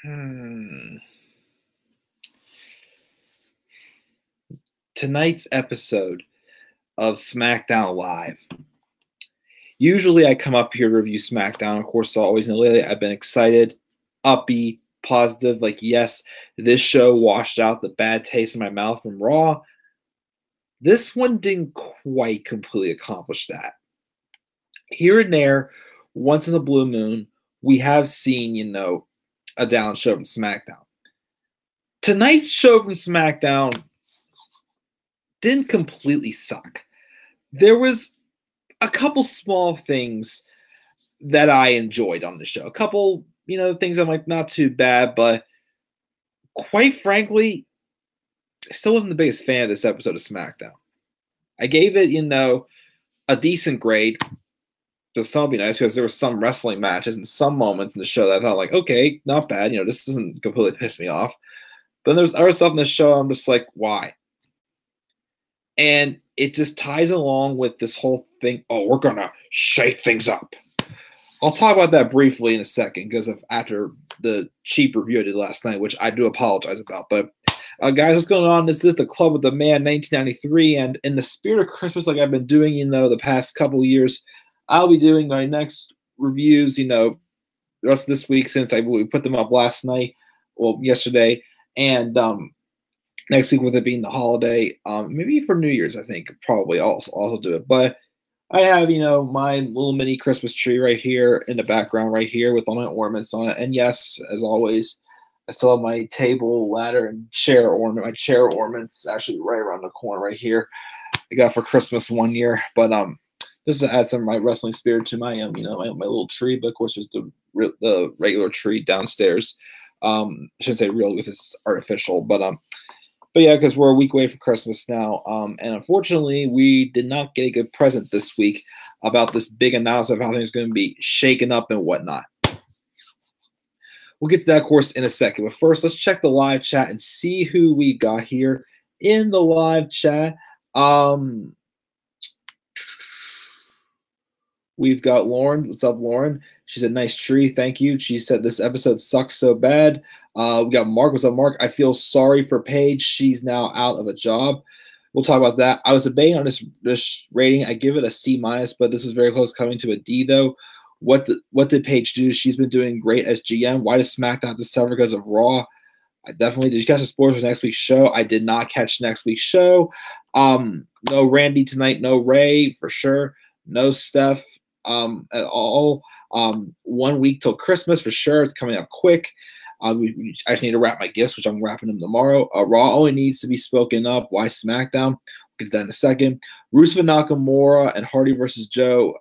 Hmm. Tonight's episode of SmackDown Live. Usually I come up here to review SmackDown. Of course, always and lately I've been excited, uppy, positive. Like, yes, this show washed out the bad taste in my mouth from Raw. This one didn't quite completely accomplish that. Here and there, once in a blue moon, we have seen, a down show from SmackDown. Tonight's show from SmackDown didn't completely suck. There was a couple small things that I enjoyed on the show. A couple, things I'm like, not too bad, but quite frankly, I still wasn't the biggest fan of this episode of SmackDown. I gave it, a decent grade. To some be nice because there were some wrestling matches and some moments in the show that I thought, like, okay, not bad. This doesn't completely piss me off. But then there's other stuff in the show I'm just like, why? And it just ties along with this whole thing. Oh, we're going to shake things up. I'll talk about that briefly in a second because after the cheap review I did last night, which I do apologize about. But guys, what's going on? This is the Club with the Man 1993. And in the spirit of Christmas, like I've been doing, the past couple of years, I'll be doing my next reviews, the rest of this week since we put them up last night, yesterday. And next week, with it being the holiday, maybe for New Year's, I think probably also do it. But I have, my little mini Christmas tree right here in the background right here with all my ornaments on it. And yes, as always, I still have my table, ladder, and chair ornament. My chair ornaments actually right around the corner right here. I got for Christmas one year. But just to add some of my wrestling spirit to my, my little tree. But of course, there's the regular tree downstairs. I shouldn't say real because it's artificial, but yeah, because we're a week away from Christmas now, and unfortunately, we did not get a good present this week about this big announcement of how things are going to be shaken up and whatnot. We'll get to that, of course, in a second. But first, let's check the live chat and see who we got here in the live chat. We've got Lauren. What's up, Lauren? She said, nice tree. Thank you. She said, this episode sucks so bad. We got Mark. What's up, Mark? I feel sorry for Paige. She's now out of a job. We'll talk about that. I was debating on this rating. I give it a C-, but this was very close coming to a D, though. What did Paige do? She's been doing great as GM. Why does SmackDown have to suffer because of Raw? I definitely did. You catch the spoilers for next week's show? I did not catch next week's show. No Randy tonight. No Ray, for sure. No Steph. At all. 1 week till Christmas for sure. It's coming up quick. I just need to wrap my gifts, which I'm wrapping them tomorrow. Raw only needs to be spoken up. Why SmackDown? We'll get to that in a second. Rusev Nakamura and Hardy versus Joe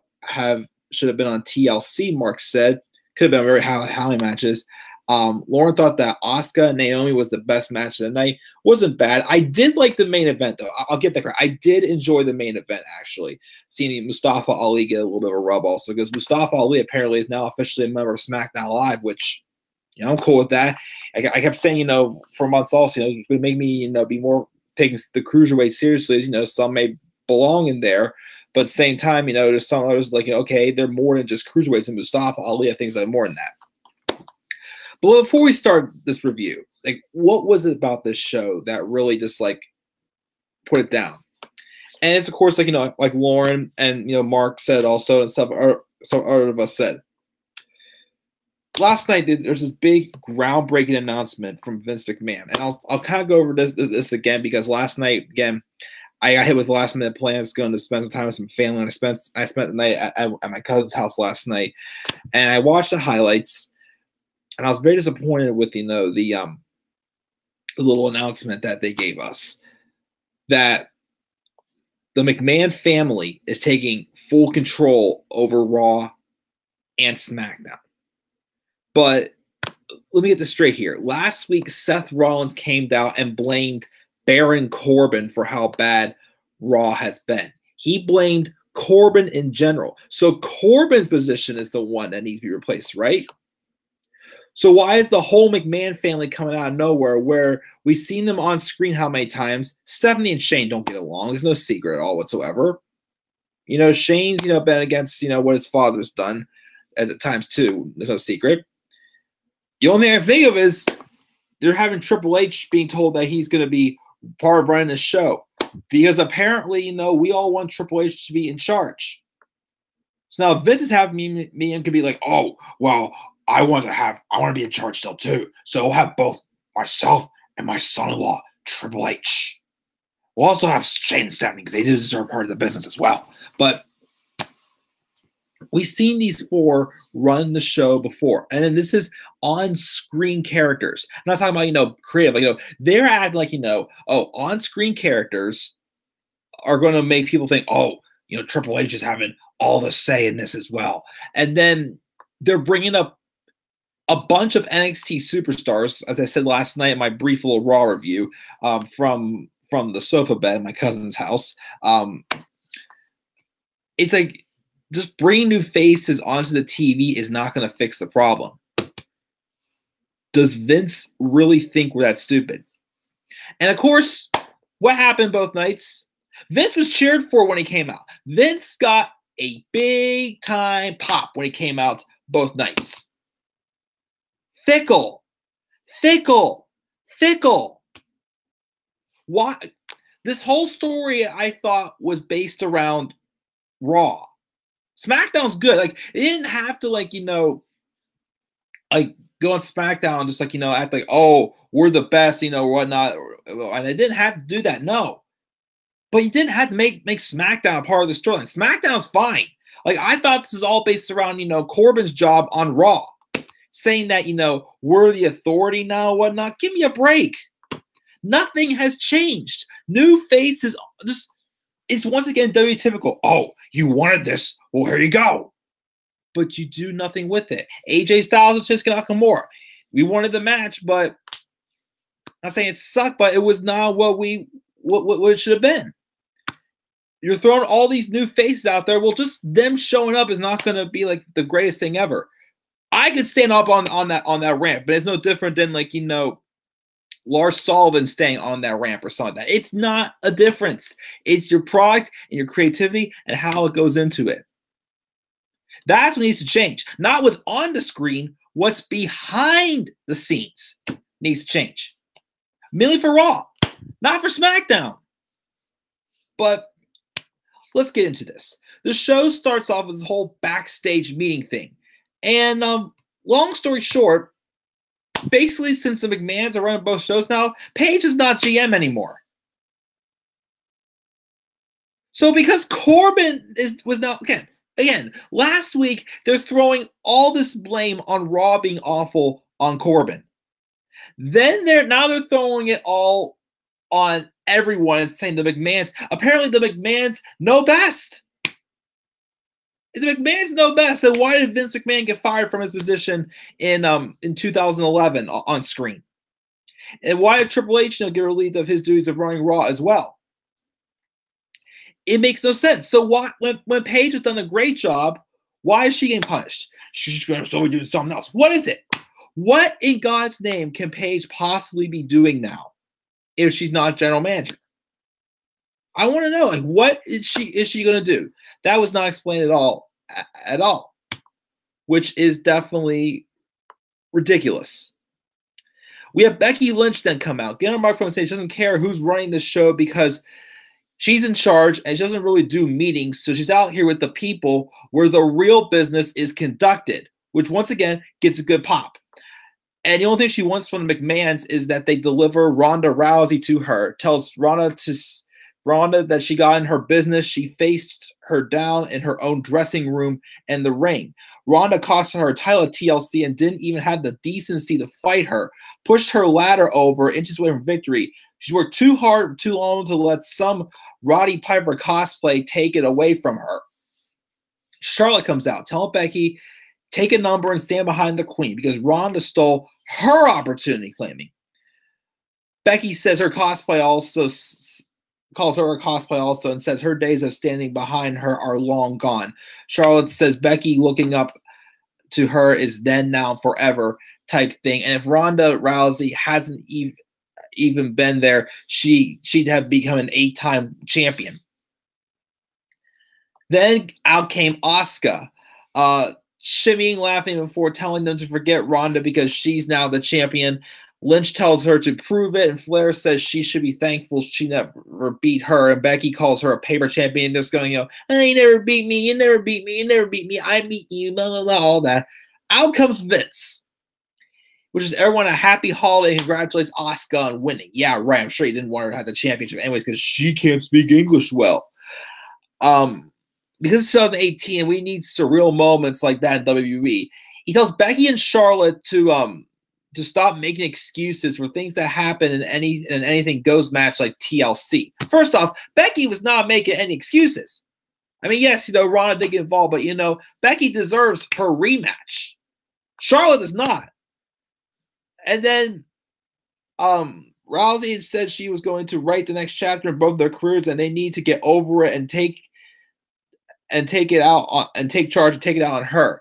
should have been on TLC, Mark said. Could have been very high matches. Lauren thought that Asuka and Naomi was the best match of the night. Wasn't bad. I did like the main event, though. I'll get that correct. I did enjoy the main event, actually. Seeing Mustafa Ali get a little bit of a rub also, because Mustafa Ali apparently is now officially a member of SmackDown Live, which, I'm cool with that. I kept saying, for months also, it would make me, be more taking the cruiserweight seriously, as, some may belong in there. But at the same time, there's some others like, okay, they're more than just cruiserweights, and Mustafa Ali, I think, is more than that. But before we start this review, what was it about this show that really just put it down? And it's of course like Lauren and Mark said also, and some other of us said. Last night there's this big groundbreaking announcement from Vince McMahon, and I'll kind of go over this again because last night again I got hit with last minute plans going to spend some time with some family, and I spent the night at my cousin's house last night, and I watched the highlights. And I was very disappointed with, the little announcement that they gave us that the McMahon family is taking full control over Raw and SmackDown. But let me get this straight here. Last week, Seth Rollins came down and blamed Baron Corbin for how bad Raw has been. He blamed Corbin in general. So Corbin's position is the one that needs to be replaced, right? So why is the whole McMahon family coming out of nowhere where we've seen them on screen how many times? Stephanie and Shane don't get along. There's no secret at all whatsoever. Shane's, been against, what his father's done at the times too. There's no secret. The only thing I think of is they're having Triple H being told that he's going to be part of running the show. Because apparently, we all want Triple H to be in charge. So now Vince is having me and could be like, oh, well, I want to be in charge still too. So we'll have both myself and my son-in-law, Triple H. We'll also have Shane and Stephanie because they do deserve part of the business as well. But we've seen these four run the show before. And then this is on-screen characters. I'm not talking about, creative. They're acting like, on-screen characters are going to make people think, oh, Triple H is having all the say in this as well. And then they're bringing up a bunch of NXT superstars, as I said last night in my brief little Raw review, from the sofa bed in my cousin's house. It's like just bringing new faces onto the TV is not going to fix the problem. Does Vince really think we're that stupid? And of course, what happened both nights? Vince was cheered for when he came out. Vince got a big time pop when he came out both nights. Fickle. Why? This whole story I thought was based around Raw. SmackDown's good. Like, it didn't have to go on SmackDown and just act like, oh, we're the best, whatnot. And it didn't have to do that. No. But you didn't have to make SmackDown a part of the storyline. SmackDown's fine. Like, I thought this is all based around, Corbin's job on Raw. Saying that, we're the authority now, whatnot. Give me a break. Nothing has changed. New faces, it's once again WWE typical. Oh, you wanted this? Well, here you go. But you do nothing with it. AJ Styles and Shinsuke Nakamura. We wanted the match, but I'm not saying it sucked, but it was not what it should have been. You're throwing all these new faces out there. Well, just them showing up is not going to be like the greatest thing ever. I could stand up on that ramp, but it's no different than Lars Sullivan staying on that ramp or something like that. It's not a difference. It's your product and your creativity and how it goes into it. That's what needs to change. Not what's on the screen, what's behind the scenes needs to change. Merely for Raw, not for SmackDown. But let's get into this. The show starts off with this whole backstage meeting thing. And long story short, basically, since the McMahons are running both shows now, Paige is not GM anymore. So because Corbin was not again, last week they're throwing all this blame on Raw being awful on Corbin. Then they're throwing it all on everyone and saying the McMahons. Apparently, the McMahons know best. If the McMahons know best, then why did Vince McMahon get fired from his position in 2011 on screen? And why did Triple H get relieved of his duties of running Raw as well? It makes no sense. So why, when Paige has done a great job, why is she getting punished? She's going to still be doing something else. What is it? What in God's name can Paige possibly be doing now if she's not general manager? I want to know, what is she going to do? That was not explained at all, which is definitely ridiculous. We have Becky Lynch then come out, get on a microphone and say she doesn't care who's running the show because she's in charge and she doesn't really do meetings. So she's out here with the people where the real business is conducted, which once again gets a good pop. And the only thing she wants from the McMahons is that they deliver Ronda Rousey to her, tells Ronda that she got in her business. She faced her down in her own dressing room and the ring. Ronda cost her title at TLC and didn't even have the decency to fight her. Pushed her ladder over inches away from victory. She's worked too hard for too long to let some Roddy Piper cosplay take it away from her. Charlotte comes out, telling Becky, take a number and stand behind the queen because Ronda stole her opportunity, claiming. Becky says her cosplay also calls her a cosplay also and says her days of standing behind her are long gone. Charlotte says Becky looking up to her is then, now, forever type thing. And if Ronda Rousey hasn't even been there, she'd have become an 8-time champion. Then out came Asuka. shimmying, laughing before telling them to forget Ronda because she's now the champion. Lynch tells her to prove it, and Flair says she should be thankful she never beat her. And Becky calls her a paper champion, just going, you never beat me, you never beat me, you never beat me, I beat you, blah, blah, blah, all that. Out comes Vince, which is everyone a happy holiday and congratulates Asuka on winning. Yeah, right, I'm sure he didn't want her to have the championship anyways because she can't speak English well. Because it's 2018, we need surreal moments like that in WWE. He tells Becky and Charlotte to stop making excuses for things that happen in anything goes match like TLC. First off, Becky was not making any excuses. I mean, yes, Ronda did get involved, but Becky deserves her rematch. Charlotte does not. And then Rousey said she was going to write the next chapter in both their careers, and they need to get over it and take it out on and take charge and take it out on her.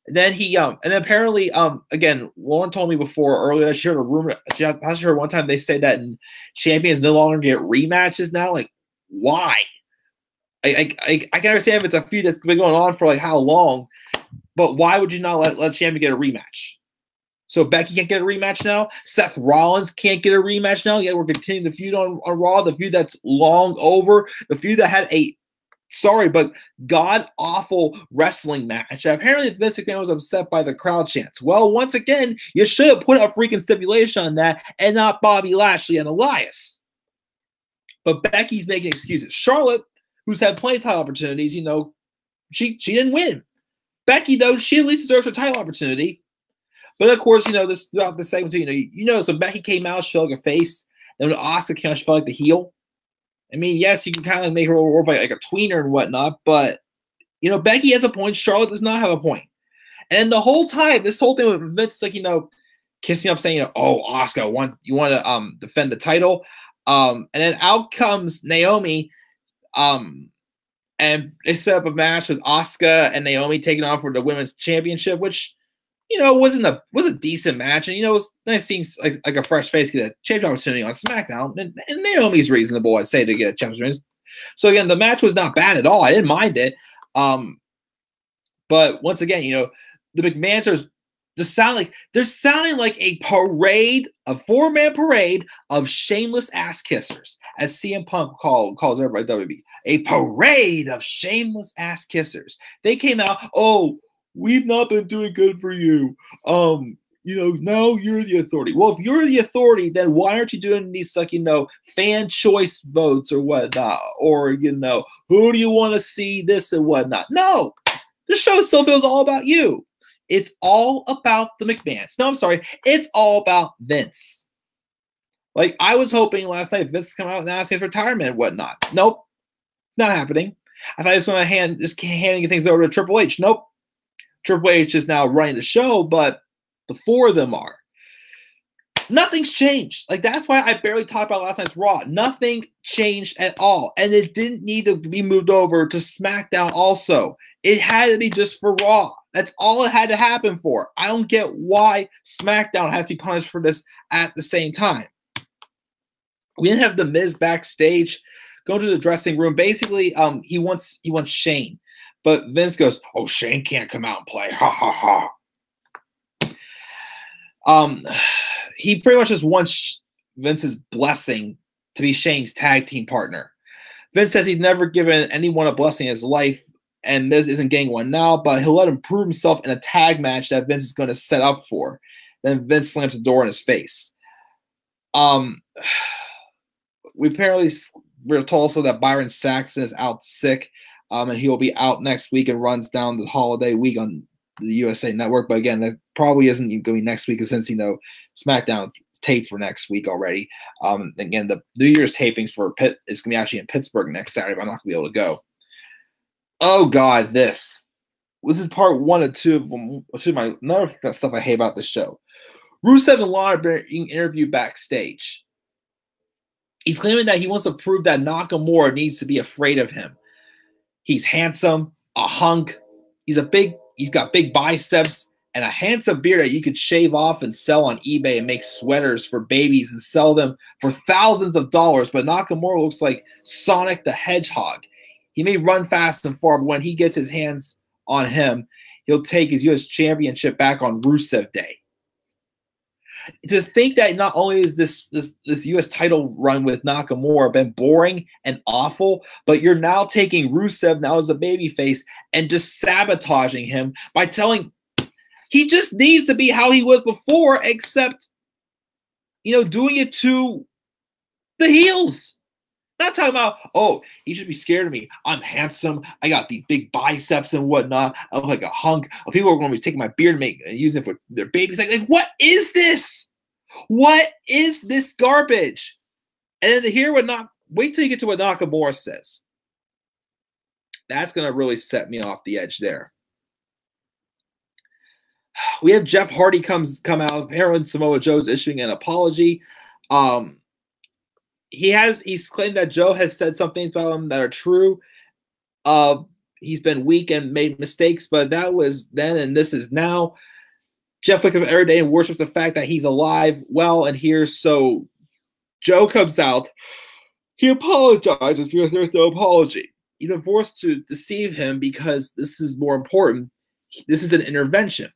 And then and apparently again, Lauren told me earlier she heard a rumor. She heard one time they say that champions no longer get rematches now. Like, why? I can understand if it's a feud that's been going on for like how long, but why would you not let champion get a rematch? So Becky can't get a rematch now. Seth Rollins can't get a rematch now. Yeah, we're continuing the feud on Raw, the feud that's long over, the feud that had a god-awful wrestling match. Apparently, Vince McMahon was upset by the crowd chants. Well, once again, you should have put a freaking stipulation on that and not Bobby Lashley and Elias. But Becky's making excuses. Charlotte, who's had plenty of title opportunities, she didn't win. Becky, though, she at least deserves a title opportunity. But of course, this throughout the segment, so Becky came out, she felt like a face. Then when Asuka came out, she felt like the heel. I mean, yes, you can kind of make her over like a tweener and whatnot, but Becky has a point. Charlotte does not have a point. And the whole time, this whole thing with Vince, kissing up, saying, "Oh, Asuka, you want to defend the title?" And then out comes Naomi, and they set up a match with Asuka and Naomi taking on for the women's championship, which was a decent match, and it was nice seeing like a fresh face get a championship opportunity on SmackDown, and Naomi's reasonable, I'd say, to get a championship. So again, the match was not bad at all. I didn't mind it. But once again, the McMahons are just they're sounding like a parade, a 4-man parade of shameless ass kissers, as CM Punk calls everybody WWE. A parade of shameless ass kissers. They came out, we've not been doing good for you. Now you're the authority. Well, if you're the authority, then why aren't you doing these fan choice votes or whatnot? Or who do you want to see this and whatnot? No, the show still feels all about you. It's all about the McMahons. No, I'm sorry, it's all about Vince. Like, I was hoping last night Vince would come out and announce his retirement and whatnot. Nope, not happening. I thought he was going to handing things over to Triple H. Nope. Triple H is now running the show, but the four of them are. Nothing's changed. Like, that's why I barely talked about last night's Raw. Nothing changed at all. And it didn't need to be moved over to SmackDown also. It had to be just for Raw. That's all it had to happen for. I don't get why SmackDown has to be punished for this at the same time. We didn't have The Miz backstage go to the dressing room. Basically, he wants Shane. But Vince goes, "Oh, Shane can't come out and play. Ha, ha, ha." He pretty much just wants Vince's blessing to be Shane's tag team partner. Vince says he's never given anyone a blessing in his life, and Miz isn't getting one now, but he'll let him prove himself in a tag match that Vince is going to set up for. Then Vince slams the door in his face. We're told also that Byron Saxton is out sick. And he will be out next week and runs down the holiday week on the USA Network. But again, that probably isn't going to be next week, since SmackDown is taped for next week already. Again, the New Year's tapings for Pitt is going to be actually in Pittsburgh next Saturday, but I'm not going to be able to go. Oh God, this is part 1 of 2 of them. Another stuff I hate about this show. Rusev and Lana are being interviewed backstage. He's claiming that he wants to prove that Nakamura needs to be afraid of him. He's handsome, a hunk. He's got big biceps and a handsome beard that you could shave off and sell on eBay and make sweaters for babies and sell them for thousands of dollars. But Nakamura looks like Sonic the Hedgehog. He may run fast and far, but when he gets his hands on him, he'll take his U.S. championship back on Rusev Day. To think that not only is this U.S. title run with Nakamura been boring and awful, but you're now taking Rusev now as a babyface and just sabotaging him by telling he just needs to be how he was before, except, doing it to the heels. Not talking about, oh, he should be scared of me. I'm handsome. I got these big biceps and whatnot. I look like a hunk. People are going to be taking my beard and using it for their babies. Like, what is this? What is this garbage? And then to hear wait till you get to what Nakamura says. That's going to really set me off the edge there. We have Jeff Hardy come out. Apparently Samoa Joe's issuing an apology. He's claimed that Joe has said some things about him that are true. He's been weak and made mistakes, but that was then and this is now. Jeff wakes up every day and worships the fact that he's alive, well, and here. So Joe comes out. He apologizes because there's no apology. He's been forced to deceive him because this is more important. This is an intervention.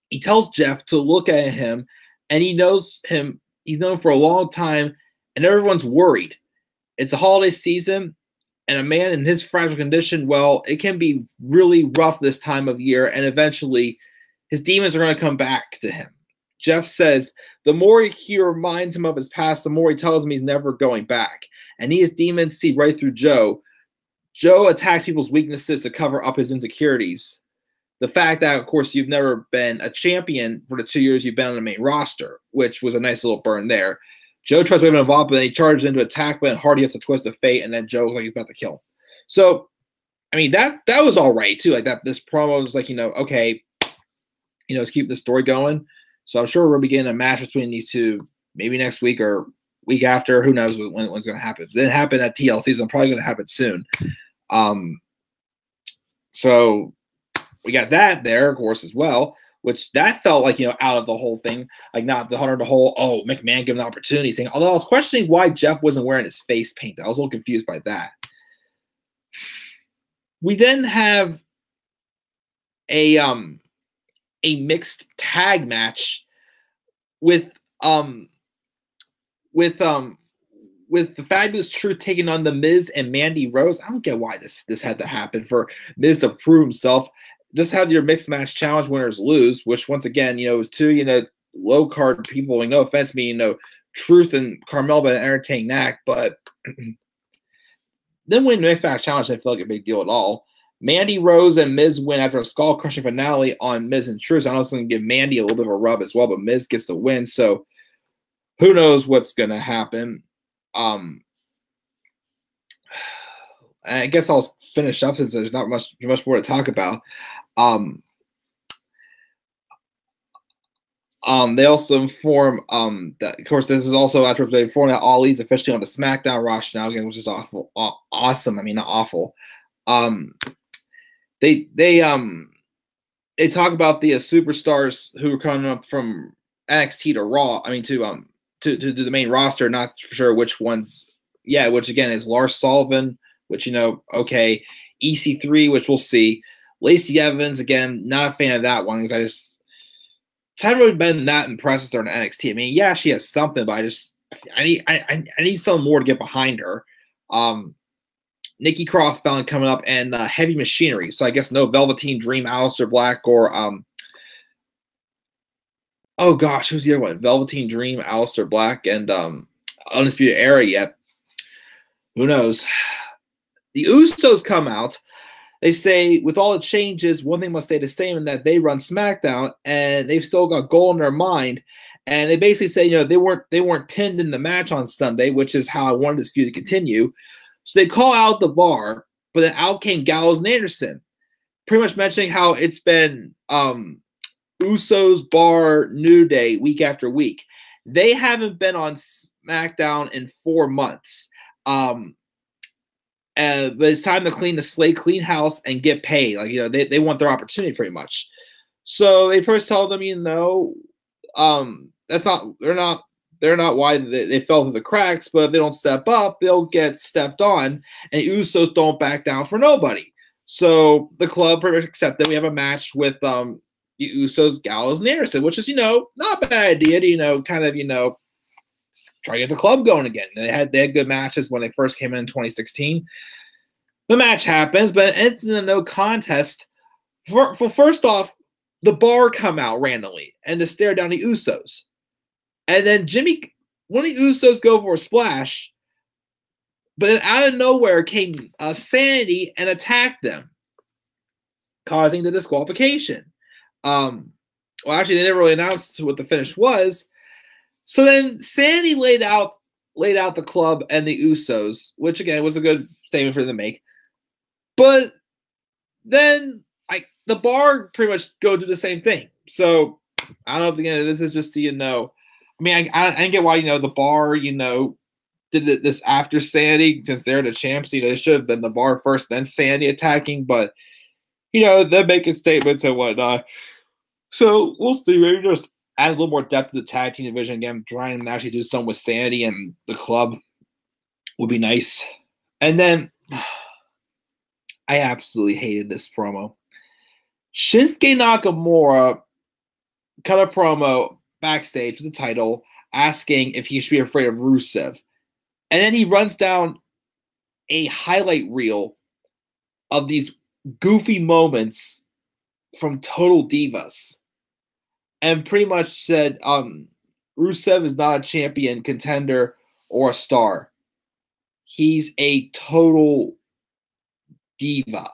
He tells Jeff to look at him, and he knows him. He's known for a long time, and everyone's worried. It's a holiday season, and a man in his fragile condition, well, it can be really rough this time of year, and eventually his demons are going to come back to him. Jeff says the more he reminds him of his past, the more he tells him he's never going back. And his demons see right through Joe. Joe attacks people's weaknesses to cover up his insecurities. The fact that, of course, you've never been a champion for the 2 years you've been on the main roster, which was a nice little burn there. Joe tries to wave him involved, but then he charges into attack, but then Hardy has a twist of fate, and then Joe looks like he's about to kill him. So, I mean, that was all right, too. Like, this promo was like, okay, let's keep the story going. So I'm sure we're going to be getting a match between these two maybe next week or week after. Who knows when it's going to happen. If it didn't happen at TLC, so I'm probably going to happen soon. So we got that there, of course, as well, which that felt like, out of the whole thing, like not the whole, oh, McMahon given the opportunity thing. Although I was questioning why Jeff wasn't wearing his face paint. I was a little confused by that. We then have a mixed tag match with the Fabulous Truth taking on the Miz and Mandy Rose. I don't get why this had to happen for Miz to prove himself. Just have your mixed match challenge winners lose, which once again, it was two, low card people. No offense to me, Truth and Carmel by an entertaining act, but then win the mixed match challenge didn't feel like a big deal at all. Mandy Rose and Miz win after a skull-crushing finale on Miz and Truth. I know it's going to give Mandy a little bit of a rub as well, but Miz gets the win, so who knows what's going to happen. I guess I'll finish up since there's not much more to talk about. They also inform that, of course, this is also after they inform that Ali's officially on the SmackDown roster now again, which is awesome. I mean, not awful. They talk about the superstars who are coming up from NXT to Raw. I mean, to the main roster. Not for sure which ones. Yeah, which again is Lars Sullivan, which okay, EC3, which we'll see. Lacey Evans, again, not a fan of that one because it's haven't really been that impressive during NXT. I mean, yeah, she has something, but I need something more to get behind her. Nikki Cross found coming up and Heavy Machinery. So I guess no Velveteen Dream, Aleister Black, or oh gosh, who's the other one? Velveteen Dream, Aleister Black, and Undisputed Era yet. Who knows? The Usos come out. They say with all the changes, one thing must stay the same, and that they run SmackDown, and they've still got goal in their mind. And they basically say, they weren't pinned in the match on Sunday, which is how I wanted this feud to continue. So they call out the Bar, but then out came Gallows and Anderson, pretty much mentioning how it's been Usos, Bar, New Day week after week. They haven't been on SmackDown in 4 months. But it's time to clean the slate, clean house, and get paid. Like, they want their opportunity pretty much. So they first tell them, that's not, they're not why they fell through the cracks, but if they don't step up, they'll get stepped on. And Usos don't back down for nobody. So the club pretty much accepted. We have a match with the Usos, Gallows, and Anderson, which is, not a bad idea to, kind of, try to get the club going again. They had good matches when they first came in 2016. The match happens, but it ends in a no contest. First off, the Bar come out randomly and to stare down the Usos. And then one of the Usos go for a splash, but then out of nowhere came Sanity and attacked them, causing the disqualification. Well, actually, they never really announced what the finish was. So then Sanity laid out the club and the Usos, which again was a good statement for them to make. But then the Bar pretty much go do the same thing. So I don't know if again this is just so you know. I mean, I didn't get why the Bar did this after Sanity, since they're the champs. They should have been the Bar first, then Sanity attacking. But they're making statements and whatnot. So we'll see. Maybe just add a little more depth to the tag team division again. Trying to actually do something with Sanity and the club would be nice. And then I absolutely hated this promo. Shinsuke Nakamura cut a promo backstage with the title asking if he should be afraid of Rusev. And then he runs down a highlight reel of these goofy moments from Total Divas and pretty much said Rusev is not a champion, contender, or a star. He's a total diva.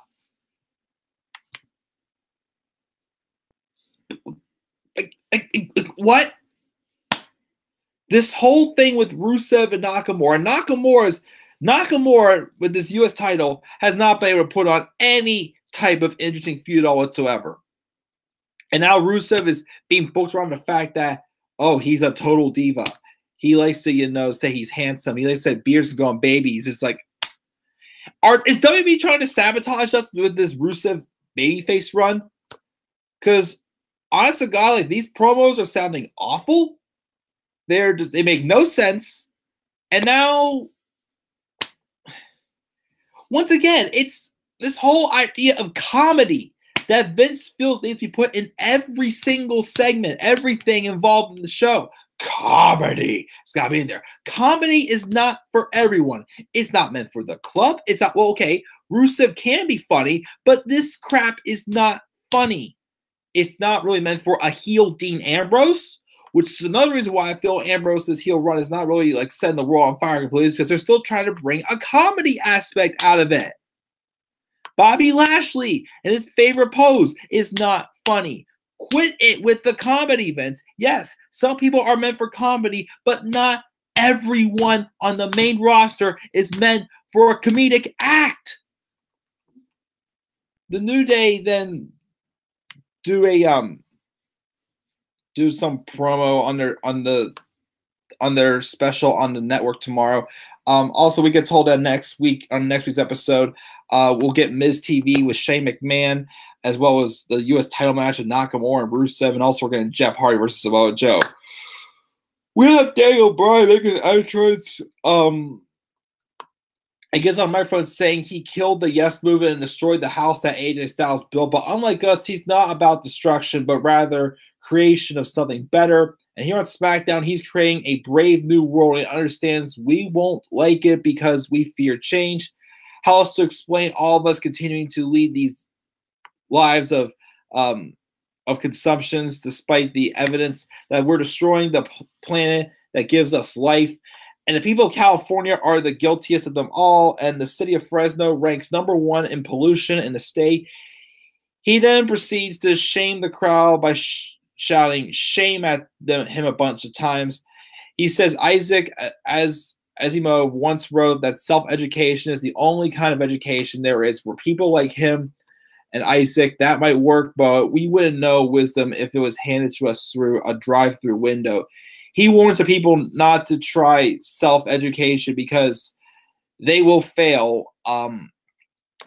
What? This whole thing with Rusev and Nakamura with this U.S. title has not been able to put on any type of interesting feud all whatsoever. And now Rusev is being booked around the fact that, he's a total diva. He likes to, say he's handsome. He likes to say beards and go on babies. It's like, is WWE trying to sabotage us with this Rusev babyface run? Because, honest to God, these promos are sounding awful. They make no sense. And now, once again, it's this whole idea of comedy that Vince feels needs to be put in every single segment, everything involved in the show. Comedy. It's got to be in there. Comedy is not for everyone. It's not meant for the club. It's not, Rusev can be funny, but this crap is not funny. It's not really meant for a heel Dean Ambrose, which is another reason why I feel Ambrose's heel run is not really setting the world on fire completely, because they're still trying to bring a comedy aspect out of it. Bobby Lashley and his favorite pose is not funny. Quit it with the comedy, Vince. Yes, some people are meant for comedy, but not everyone on the main roster is meant for a comedic act. The New Day then do some promo on their special on the network tomorrow. Also, we get told that next week's episode, we'll get Miz TV with Shane McMahon, as well as the U.S. title match with Nakamura and Rusev, and also we're getting Jeff Hardy versus Samoa Joe. We have Daniel Bryan making an entrance. I guess on microphone saying he killed the Yes Movement and destroyed the house that AJ Styles built. But unlike us, he's not about destruction, but rather creation of something better. And here on SmackDown, he's creating a brave new world and understands we won't like it because we fear change. How else to explain all of us continuing to lead these lives of consumptions despite the evidence that we're destroying the planet that gives us life? And the people of California are the guiltiest of them all, and the city of Fresno ranks #1 in pollution in the state. He then proceeds to shame the crowd by shouting shame at him a bunch of times. He says Isaac Asimov once wrote that self-education is the only kind of education there is. For people like him and Isaac, that might work, but we wouldn't know wisdom if it was handed to us through a drive-through window. He warns the people not to try self-education because they will fail.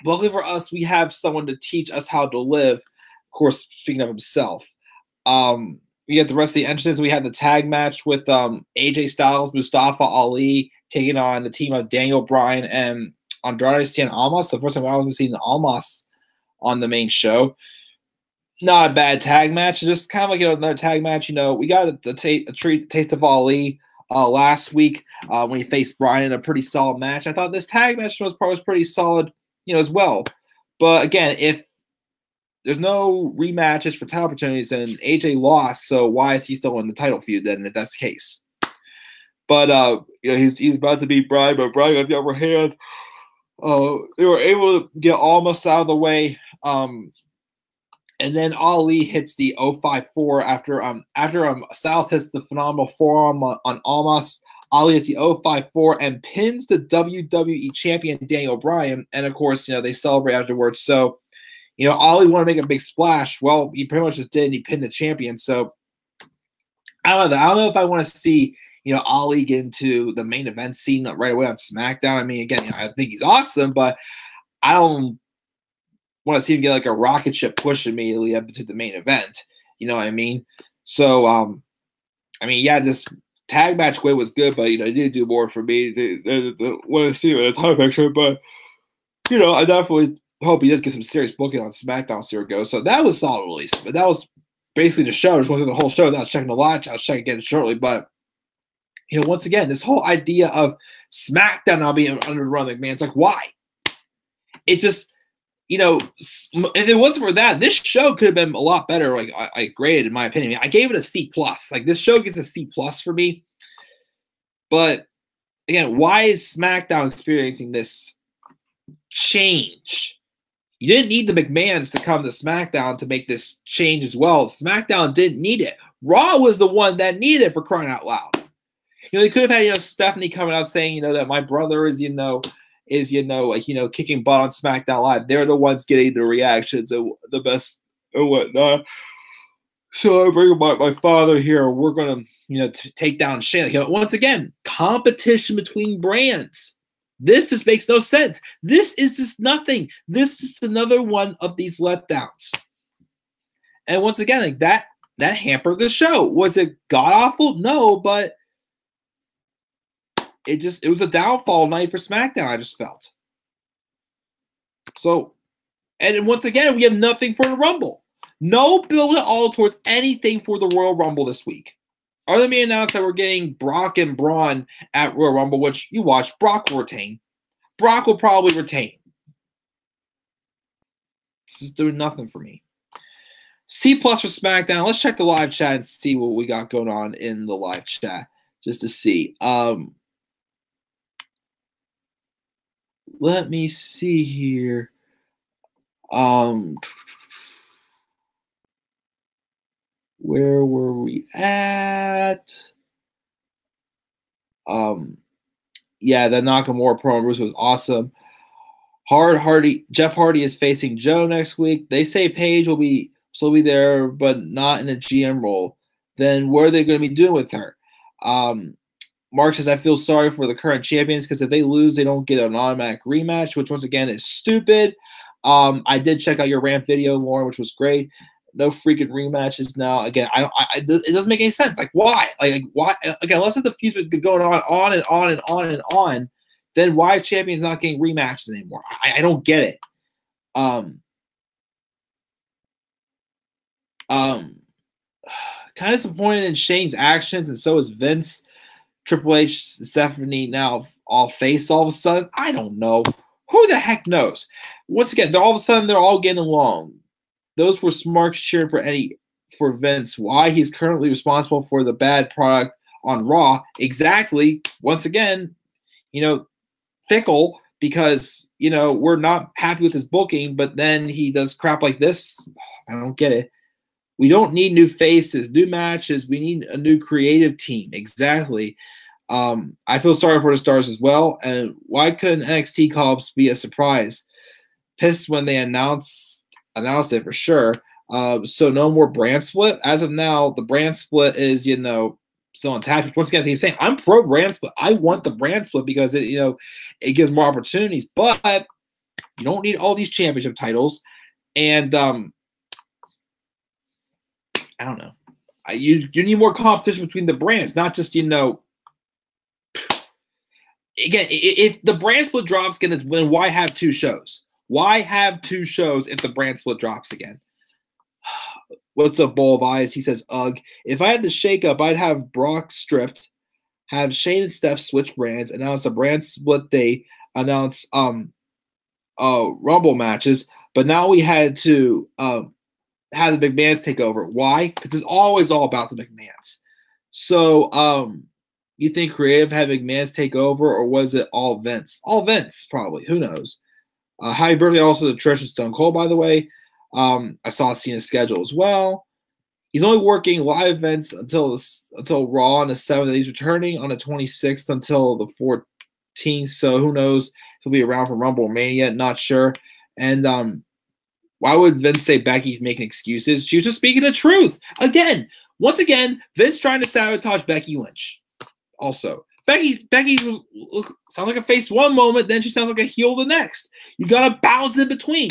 Luckily for us, we have someone to teach us how to live. Of course, speaking of himself. We have the rest of the entrances. We had the tag match with AJ Styles, Mustafa Ali taking on the team of Daniel Bryan and Andrade Cien Almas. So the first time I've ever seen Almas on the main show. Not a bad tag match. Just kind of like another tag match. We got a taste of Ali last week when he faced Bryan in a pretty solid match. I thought this tag match was pretty solid, as well. But again, if there's no rematches for title opportunities, and AJ lost, so why is he still in the title feud then if that's the case? But he's about to beat Bryan, but Bryan got the upper hand. They were able to get almost out of the way. And then Ali hits the 054 after Styles hits the phenomenal forearm on Almas. Ali hits the 054 and pins the WWE champion Daniel Bryan. And of course, they celebrate afterwards. So, Ali wanted to make a big splash. Well, he pretty much just did, and he pinned the champion. So I don't know if I want to see Ali get into the main event scene right away on SmackDown. I mean, again, I think he's awesome, but I don't want to see him get like a rocket ship push immediately up to the main event. You know what I mean? So, this tag match way was good, but, it did do more for me to want to see it in a time picture. But, I definitely hope he does get some serious booking on SmackDown. See where it goes. So that was a solid release. But that was basically the show. I just went through the whole show without checking the lodge. I'll check again shortly. But, once again, this whole idea of SmackDown now being under Ron McMahon, it's like, why? It just, if it wasn't for that, this show could have been a lot better. Like I graded, in my opinion. I gave it a C+. Like this show gets a C+ for me. But again, why is SmackDown experiencing this change? You didn't need the McMahons to come to SmackDown to make this change as well. SmackDown didn't need it. Raw was the one that needed it, for crying out loud. They could have had, Stephanie coming out saying, that my brother is, kicking butt on SmackDown Live. They're the ones getting the reactions and the best and whatnot. So I bring my father here. We're going to, take down Shane. Once again, competition between brands. This just makes no sense. This is just nothing. This is another one of these letdowns. And once again, like that hampered the show. Was it god-awful? No, but it was a downfall night for SmackDown, I just felt. So, and once again, we have nothing for the Rumble. No build at all towards anything for the Royal Rumble this week. Other than me announced that we're getting Brock and Braun at Royal Rumble, which you watch, Brock will retain. Brock will probably retain. This is doing nothing for me. C+ for SmackDown. Let's check the live chat and see what we got going on in the live chat, just to see. Let me see here. Where were we at? Yeah, the Nakamura promo was awesome. Jeff Hardy is facing Joe next week. They say Paige will still be there, but not in a GM role. Then what are they going to be doing with her? Mark says, I feel sorry for the current champions because if they lose, they don't get an automatic rematch, which once again is stupid. I did check out your rant video, Lauren, which was great. No freaking rematches now. Again, it doesn't make any sense. Like, why? Like why? Again, unless the feud's been going on and on and on and on, then why are champions not getting rematches anymore? I don't get it. Kind of disappointed in Shane's actions, and so is Vince. Triple H, Stephanie now all face all of a sudden. I don't know. Who the heck knows? Once again, all of a sudden they're all getting along. Those were smarks cheering for Vince. Why he's currently responsible for the bad product on Raw? Exactly. Once again, fickle because we're not happy with his booking, but then he does crap like this. I don't get it. We don't need new faces, new matches. We need a new creative team. Exactly. I feel sorry for the stars as well. And why couldn't NXT call-ups be a surprise? Pissed when they announced it for sure. So no more brand split. As of now, the brand split is, still intact. Once again, I keep saying I'm pro brand split. I want the brand split because it gives more opportunities. But you don't need all these championship titles. And I don't know. You need more competition between the brands, not just, again, if the brand split drops, then why have two shows? Why have 2 shows if the brand split drops again? What's up, Bowl of Eyes? He says, ugh. If I had the shakeup, I'd have Brock stripped, have Shane and Steph switch brands, announce a brand split day, announce Rumble matches. But now we had to have the McMahons take over. Why? Because it's always all about the McMahons. So you think creative had McMahon's take over, or was it all Vince? All Vince, probably. Who knows? Happy birthday also to Trish and Stone Cold, by the way. I saw Cena's schedule as well. He's only working live events until Raw on the 7th. He's returning on the 26th until the 14th. So who knows? He'll be around for Rumble or Mania. Not sure. And why would Vince say Becky's making excuses? She was just speaking the truth. Once again, Vince trying to sabotage Becky Lynch. Also, Becky sounds like a face one moment, then she sounds like a heel the next. You gotta balance in between.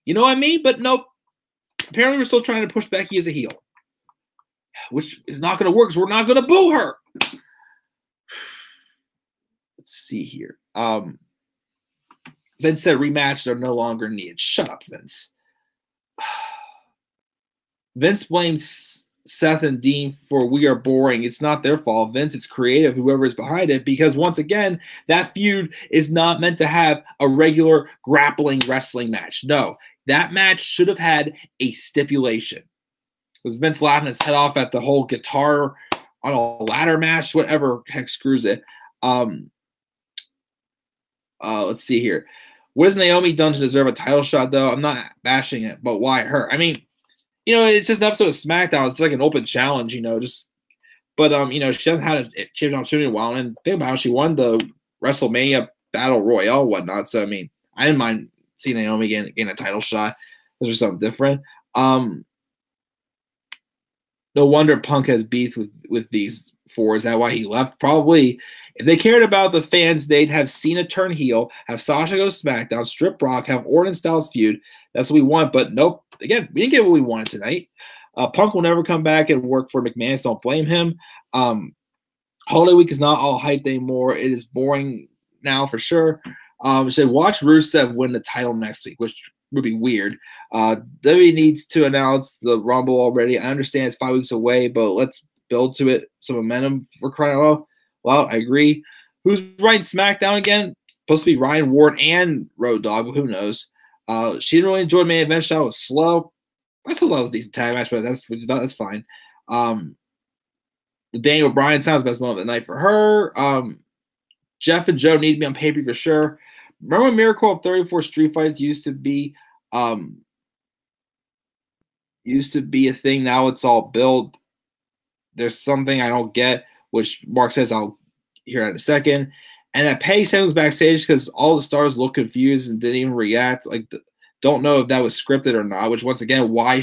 You know what I mean? But nope. Apparently, we're still trying to push Becky as a heel, which is not going to work because we're not going to boo her. Let's see here. Vince said rematches are no longer needed. Shut up, Vince. Vince blames Seth and Dean for we are boring. It's not their fault. Vince, it's creative, whoever is behind it, because once again, that feud is not meant to have a regular grappling wrestling match. No, that match should have had a stipulation. Was Vince laughing his head off at the whole guitar on a ladder match? Whatever heck screws it. Let's see here. What has Naomi done to deserve a title shot, though? I'm not bashing it, but why her? I mean, it's just an episode of SmackDown. It's like an open challenge, she hasn't had a champion opportunity in a while. And think about how she won the WrestleMania Battle Royale, whatnot. So, I mean, I didn't mind seeing Naomi getting a title shot. This was something different. No wonder Punk has beef with these 4. Is that why he left? Probably. If they cared about the fans, they'd have Cena turn heel, have Sasha go to SmackDown, strip Brock, have Orton Styles feud. That's what we want. But nope. Again, we didn't get what we wanted tonight. Punk will never come back and work for McMahon, so don't blame him. Holiday Week is not all hyped anymore. It is boring now for sure. Said watch Rusev win the title next week, which would be weird. WWE needs to announce the Rumble already. I understand it's 5 weeks away, but let's build to it some momentum for crying out loud. Well, I agree. Who's writing SmackDown again? Supposed to be Ryan Ward and Road Dogg, but who knows? She didn't really enjoy the main event shot. It was slow. I still thought it was a decent tag match, but that's fine. The Daniel Bryan sounds best moment of the night for her. Jeff and Joe need to be on pay-per-view for sure. Remember when Miracle of 34 Street Fights used to be a thing? Now it's all build. There's something I don't get, which Mark says I'll hear in a second. And that Paige was backstage because all the stars looked confused and didn't even react. Like, don't know if that was scripted or not, which once again, why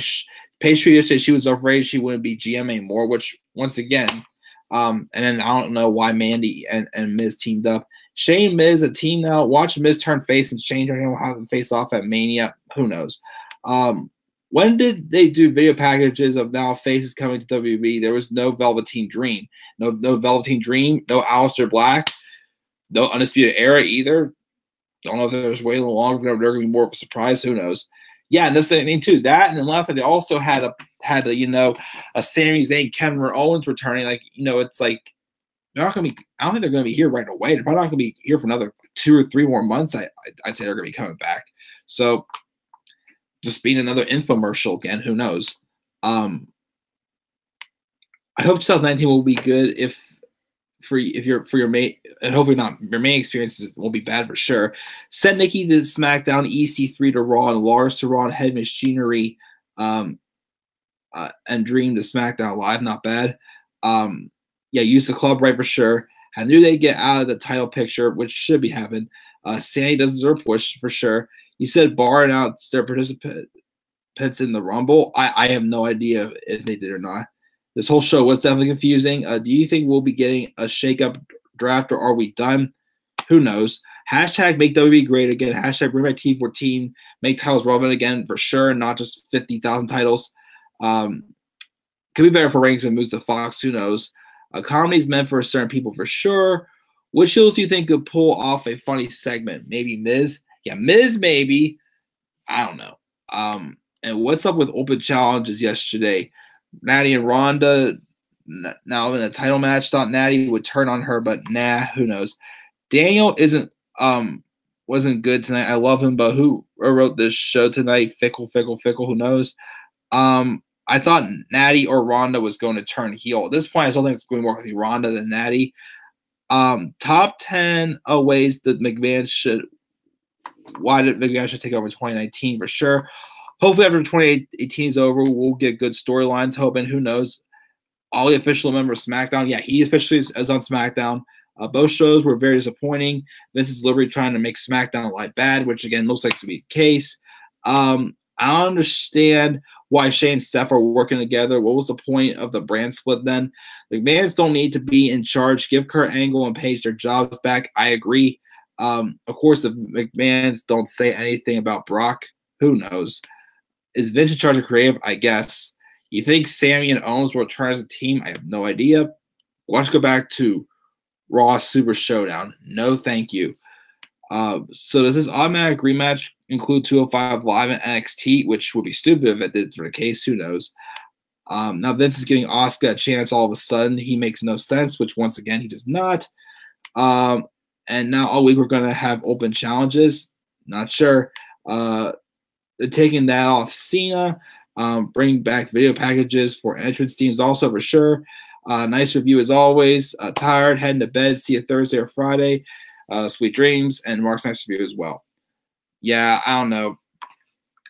Paige yesterday she was afraid she wouldn't be GM anymore, which once again, and then I don't know why Mandy and Miz teamed up. Shane Miz, a team now. Watch Miz turn face and Shane will have them face off at Mania. Who knows? When did they do video packages of now faces coming to WWE? There was no Velveteen Dream. No Velveteen Dream. No Aleister Black. No Undisputed Era either. Don't know if there's way longer. They're going to be more of a surprise. Who knows? Yeah, and this thing too. That and then last night they also had a Sami Zayn, Kevin Owens returning. It's like they're not going to be. I don't think they're going to be here right away. They're probably not going to be here for another 2 or 3 more months. I say they're going to be coming back. So just being another infomercial again. Who knows? I hope 2019 will be good for your mate, and hopefully not your main experiences won't be bad for sure. Send Nikki to SmackDown, EC3 to Raw, and Lars to Raw, and Head Machinery and Dream to SmackDown Live. Not bad. Use the club right for sure. I knew they get out of the title picture, which should be happening. Sandy does deserve a push for sure. You said barring out their participants in the Rumble. I have no idea if they did or not. This whole show was definitely confusing. Do you think we'll be getting a shake-up draft, or are we done? Who knows? Hashtag make WWE great again. Hashtag bring back T14. Make titles relevant again for sure, not just 50,000 titles. Could be better for ratings when it moves to Fox. Who knows? Comedy's meant for certain people for sure. Which shows do you think could pull off a funny segment? Maybe Miz? Yeah, Miz maybe. I don't know. And what's up with open challenges yesterday? Natty and Ronda now in a title match. Thought Natty would turn on her, but nah, who knows? Daniel wasn't good tonight. I love him, but who wrote this show tonight? Fickle, fickle, fickle. Who knows? I thought Natty or Ronda was going to turn heel. At this point, I still think it's going more with Ronda than Natty. Top 10 ways that McMahon should take over 2019 for sure. Hopefully, after 2018 is over, we'll get good storylines. Hoping, who knows? All the official members of SmackDown. Yeah, he officially is on SmackDown. Both shows were very disappointing. This is literally trying to make SmackDown Live bad, which again looks like to be the case. I don't understand why Shane and Steph are working together. What was the point of the brand split then? The McMahons don't need to be in charge. Give Kurt Angle and Paige their jobs back. I agree. Of course, the McMahons don't say anything about Brock. Who knows? Is Vince in charge of creative? I guess. You think Sammy and Owens will return as a team? I have no idea. Let's go back to Raw Super Showdown. No, thank you. So does this automatic rematch include 205 Live and NXT, which would be stupid if it did for the case. Who knows? Now Vince is giving Asuka a chance all of a sudden. He makes no sense, which once again he does not. And now all week we're going to have open challenges. Not sure. They're taking that off Cena. Bring back video packages for entrance teams also for sure. Nice review as always. Tired, heading to bed. See you Thursday or Friday. Sweet dreams, and Mark's nice review as well. Yeah, I don't know.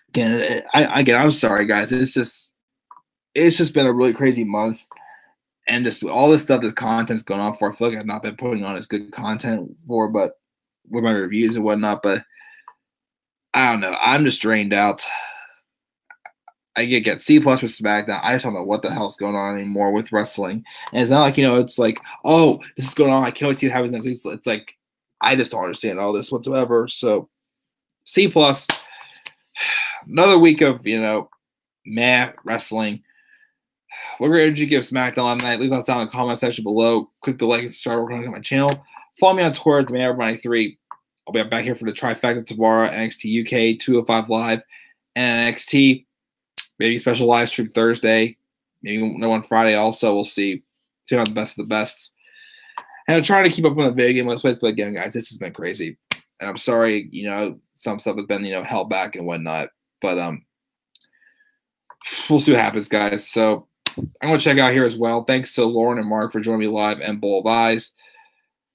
Again, I'm sorry, guys. It's just been a really crazy month, and just all this stuff, this content's going on for. I feel like I've not been putting on as good content for, but with my reviews and whatnot. But I don't know. I'm just drained out. I get C+ with SmackDown. I just don't know what the hell's going on anymore with wrestling. And it's not like, it's like, oh, this is going on. I can't wait to see what happens next week. It's like, I just don't understand all this whatsoever. So C+, another week of, meh wrestling. What grade did you give SmackDown on night? Leave us down in the comment section below. Click the like and subscribe on my channel. Follow me on Twitter at DemanRob93. I'll be back here for the trifecta tomorrow. NXT UK, 205 Live, and NXT. Maybe special live stream Thursday. Maybe one Friday also. We'll see. See how the best of the best. And I'm trying to keep up on the video game let's plays, but again, guys, this has been crazy. And I'm sorry, some stuff has been, held back and whatnot. But we'll see what happens, guys. So I'm going to check out here as well. Thanks to Lauren and Mark for joining me live and Bowl of Eyes.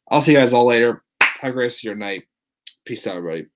I'll see you guys all later. Have a great rest of your night. Peace out, everybody.